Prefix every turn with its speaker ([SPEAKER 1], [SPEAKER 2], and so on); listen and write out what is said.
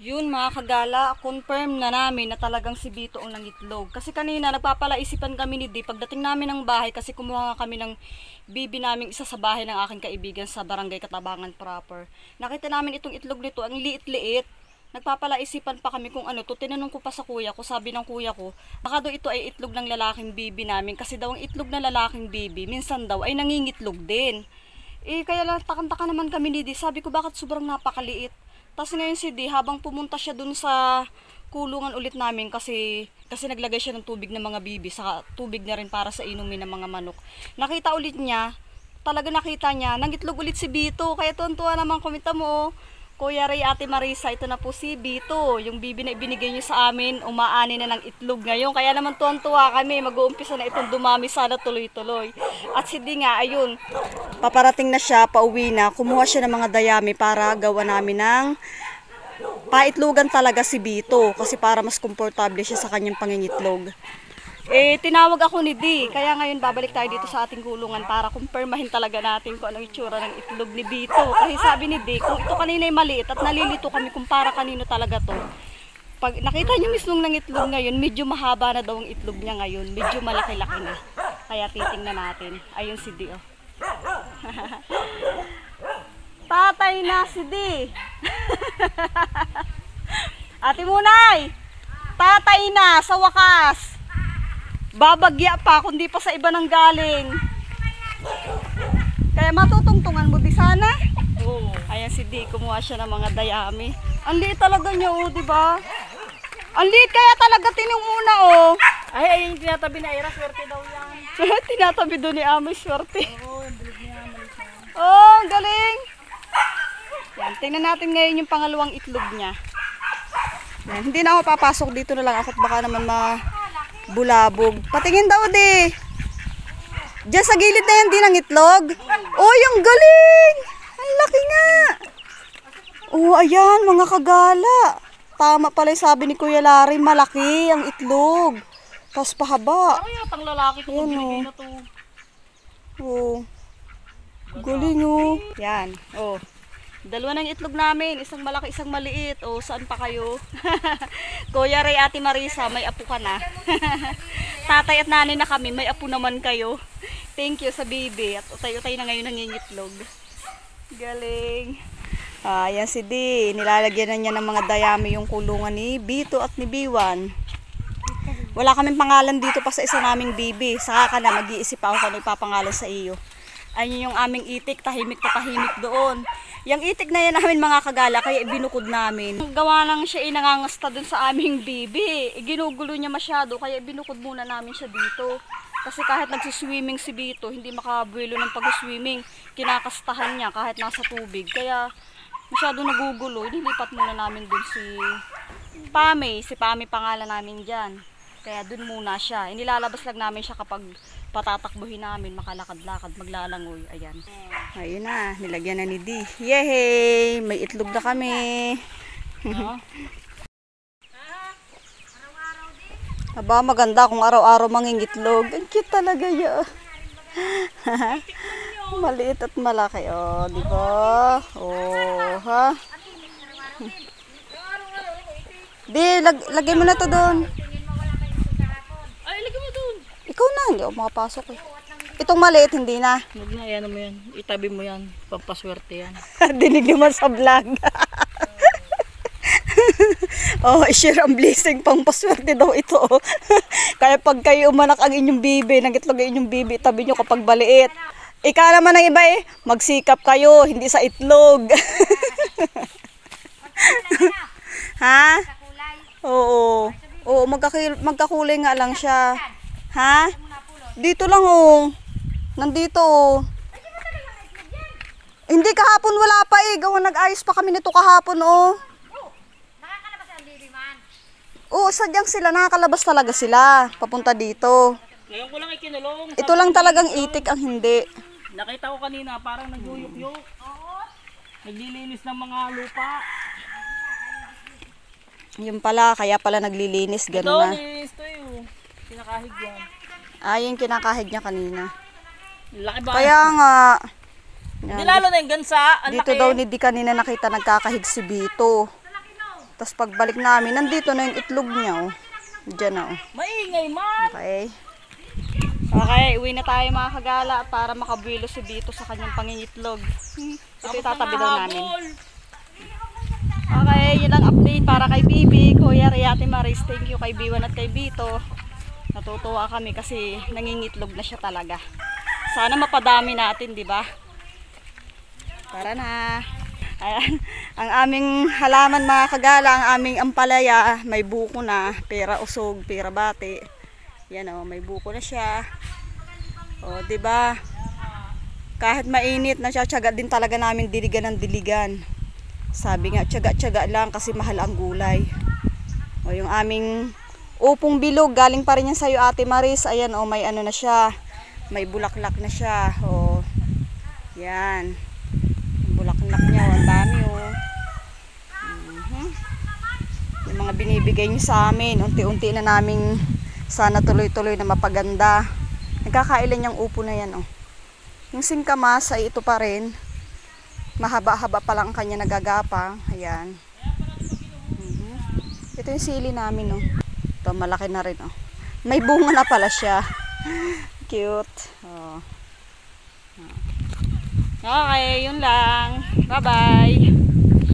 [SPEAKER 1] Yun mga kagala, confirm na namin na talagang si Bito ang nangitlog. Kasi kanina nagpapalaisipan kami ni Di pagdating namin ng bahay kasi kumuha nga kami ng bibi namin isa sa bahay ng aking kaibigan sa barangay Katabangan proper. Nakita namin itong itlog nito, ang liit-liit. Nagpapalaisipan pa kami kung ano to. Tinanong ko pa sa kuya ko, sabi ng kuya ko, baka daw ito ay itlog ng lalaking bibi namin kasi daw ang itlog ng lalaking bibi minsan daw ay nangingitlog din. Kaya lang takang-taka naman kami ni Di. Sabi ko bakit sobrang napakaliit. Tapos ngayon si D, habang pumunta siya dun sa kulungan ulit namin kasi naglagay siya ng tubig ng mga bibi, saka tubig na rin para sa inumin ng mga manok. Nakita ulit niya, talaga nakita niya, nangitlog ulit si Bito. Kaya tuwan-tuwa naman, kumita mo, Kuya Ray, Ate Marisa, ito na po si Bito. Yung bibi na ibinigay niyo sa amin, umaani na ng itlog ngayon. Kaya naman tuwan-tuwa kami, mag-uumpisa na itong dumami sana tuloy-tuloy. At si D nga, ayun, paparating na siya, pauwi na, kumuha siya ng mga dayami para gawa namin ng paitlogan talaga si Bito. Kasi para mas komportable siya sa kanyang pangingitlog. Tinawag ako ni D, kaya ngayon babalik tayo dito sa ating kulungan para kumpirmahin talaga natin kung anong itsura ng itlog ni Bito. Kasi sabi ni D, kung ito kanina ay maliit at nalilito kami kung para kanino talaga to. Pag nakita niyo mismong ng itlog ngayon, medyo mahaba na daw ang itlog niya ngayon, medyo malaki-laki na. Kaya titingnan natin. Ayun si D, oh. Tatay na si D. Ate Munay, tatay na sa wakas. Babagya pa kundi pa sa iba nang galing. Kaya matutungtungan mo di sana. Oo. Ayan si D, kumuha siya ng mga dayami. Ang liit talaga niya, oh, di ba? Ang liit kaya talaga tinumuna, oh.
[SPEAKER 2] Ay, yung tinatabi na Ira, swerte daw yan.
[SPEAKER 1] Tinatabi doon ni Amy, swerte.
[SPEAKER 2] Oo, yung bilig niya, malis na.
[SPEAKER 1] Oh, ang galing. Yan, tingnan natin ngayon yung pangalawang itlog niya. Yan, hindi na ako papasok dito na lang ako at baka naman bulabog. Patingin daw di. Diyan sa gilid na yan din ang itlog. Oh, yung galing. Ang laki nga. Oh, ayan mga kagala. Tama pala yung sabi ni Kuya Larry, malaki ang itlog. Tapos pahaba.
[SPEAKER 2] Ano yatang lalaki ko binigay na to?
[SPEAKER 1] Oh. Galing oh. Yan. Oh. Dalawa ng itlog namin, isang malaki, isang maliit. O, saan pa kayo? Kuya Ray, Ate Marisa, may apo ka na. Tatay at nanay na kami, may apo naman kayo. Thank you sa baby. At utay-utay na ngayon nangingitlog. Galing. Yan si D. Nilalagyan na niya ng mga dayami yung kulungan ni Bito at ni Biwan. Wala kaming pangalan dito pa sa isa naming bibi. Saka ka na, mag-iisip ako kung ano ipapangalan sa iyo. Ayun yung aming itik, tahimik na tahimik doon. Yung itik na yan namin mga kagala, kaya ibinukod namin. Gawa lang siya nangangasta doon sa aming bibi. Ginugulo niya masyado, kaya ibinukod muna namin siya dito. Kasi kahit nagsiswimming si Bito, hindi makabuelo ng pag-swimming. Kinakastahan niya kahit nasa tubig. Kaya masyado nagugulo, nilipat muna namin doon si Pame pangalan namin dyan. Kaya doon muna siya. Inilalabas lang namin siya kapag patatakbuhin namin, makalakad-lakad, maglalangoy. Ayan. Ayun na, nilagyan na ni D. Yehey! May itlog na kami. Aba, maganda kung araw-araw mangingitlog. Ang cute talaga yun. Maliit at malaki. Oh, di ba? Oh, ha? Di, lagay mo na to doon. Ikaw na, hindi ako makapasok eh. Itong maliit, hindi na.
[SPEAKER 2] Huwag na, yan mo yan. Itabi mo yan. Pampaswerte yan.
[SPEAKER 1] Dinig naman sa vlog. Oh, share ang blessing, pang paswerte daw ito. Kaya pag kayo umanak ang inyong bibi, nagitlog ang inyong bibi, itabi nyo kapag maliit. Ika naman ang iba eh, magsikap kayo, hindi sa itlog. Ha? Oo. Oo, magkakulay nga lang siya. Ha? Dito lang oh. Nandito oh. Hindi kahapon wala pa eh. Gawa nag-ayos pa kami nito kahapon oh.
[SPEAKER 3] Nakakalabas ang baby man.
[SPEAKER 1] Oo, sadyang sila. Nakakalabas talaga sila. Papunta dito.
[SPEAKER 2] Ngayon ko lang ikinulong.
[SPEAKER 1] Ito lang talagang itik ang hindi.
[SPEAKER 2] Nakita ko kanina, parang nagyuyuk-yuk. Naglilinis ng mga lupa.
[SPEAKER 1] Yun pala, kaya pala naglilinis.
[SPEAKER 2] Ito,
[SPEAKER 1] Ganun na.
[SPEAKER 2] ito yung kinakahig yan.
[SPEAKER 1] Yung kinakahig niya kanina.
[SPEAKER 2] Laki ba?
[SPEAKER 1] Kaya nga.
[SPEAKER 2] Di lalo na yung gansa. Ang
[SPEAKER 1] Dito
[SPEAKER 2] laki.
[SPEAKER 1] daw ni Di kanina nakita nagkakahig si Bito. Tapos pagbalik namin, nandito na yung itlog niya, oh. Diyan na, oh.
[SPEAKER 2] Maingay man!
[SPEAKER 1] Okay. Okay, uwi na tayo mga kagala para makabuelo si Bito sa kanyang pangingitlog. Ito itatabi daw namin. Okay, yun lang update para kay Bibi, Kuya Ray, Ate Maris. Thank you kay Biwan at kay Bito. Natutuwa kami kasi nangingitlog na siya talaga. Sana mapadami natin, di ba? Tara na. Ayan, ang aming halaman mga kagala, ang aming ampalaya, may buko na, pera usog, pera bati. Yan oh, may buko na siya. Oh, di ba? Kahit mainit, nasyatsyaga din talaga namin diligan ng diligan. Sabi nga, tsaga-tsaga lang kasi mahal ang gulay. O yung aming upong bilog, galing pa rin yan sa'yo Ate Maris. Ayan o, may ano na siya. May bulaklak na siya. O, yan. Bulaklak niya, ang dami o. Yung mga binibigay niyo sa amin, unti-unti na namin sana tuloy-tuloy na mapaganda. Nagkakailan yung upo na yan o. Yung singkamas ay ito pa rin. Mahaba-haba pa lang ang kanya nagagapang. Ayan. Ito yung sili namin, oh. Ito, malaki na rin, oh. May bunga na pala siya. Cute. Oh. Okay, yun lang. Bye-bye.